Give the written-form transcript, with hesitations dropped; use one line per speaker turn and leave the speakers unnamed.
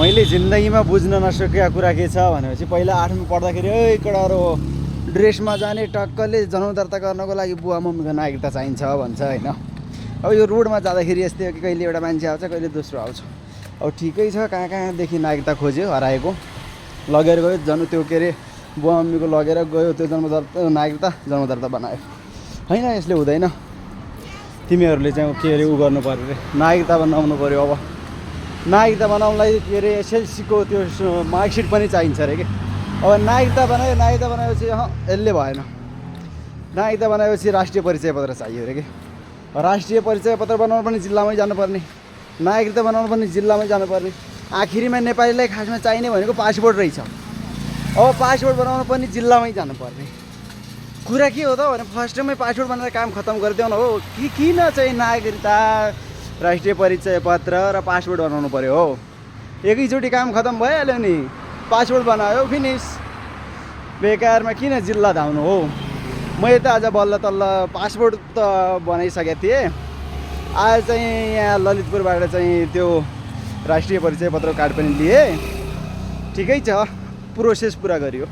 मैले जिन्दगीमा बुझ्न नसकेका कुरा के छ भनेपछि पहिला 8मा पढ्दाखेरि केटाहरु ड्रेसमा जाने टक्कले जन्म दर्ता गर्नको लागि बुवा मम्मीको नागरिकता चाहिन्छ भन्छ हैन। अब यो रोडमा जाँदाखेरि यस्तै हो कि कहिले एउटा मान्छे आउँछ कहिले दोस्रो आउँछ। अब ठिकै छ कहाँ कहाँदेखि नागरिकता खोज्यो हराएको लगेर गयो जन्म त्यो के अरे बुवा मम्मीको लगेर गयो त्यो नागरिकता जन्म दर्ता बनायो हैन। यसले हुँदैन। तिमीहरूले चाहिँ के अरे उ गर्नु पर्यो रे नागरिकता बनाउनु पर्यो। अब नागरिकता बनाउनलाई के अरे एसएलसीको त्यो मार्कसिट पनि चाहिन्छ अरे के। अब नागरिकता बनाएपछि यसले भएन। नागरिकता बनाएपछि राष्ट्रिय परिचय पत्र चाहियो अरे के। राष्ट्रिय परिचय पत्र बनाउनु पनि जिल्लामै जानुपर्ने, नागरिकता बनाउनु पनि जिल्लामै जानुपर्ने। आखिरीमा नेपालीलाई खासमा चाहिने भनेको पासपोर्ट रहेछ। अब पासपोर्ट बनाउनु पनि जिल्लामै जानुपर्ने। कुरा के हो त भने फर्स्टमै पासपोर्ट बनाएर काम खत्तम गरिदेऊ न हो कि किन चाहिँ नागरिकता राष्ट्रिय परिचय पत्र र पासपोर्ट बनाउनु पर्यो हो। एकैचोटि काम खत्तम भइहाल्यो नि। पासपोर्ट बनायो फिनिस। बेकारमा किन जिल्ला धाउनु हो। मैले त आज बल्ल तल्ल पासपोर्ट त बनाइसकेको थिएँ। आज चाहिँ यहाँ ललितपुरबाट चाहिँ त्यो राष्ट्रिय परिचय पत्र कार्ड पनि लिएँ। ठिकै छ प्रोसेस पुरा गरियो।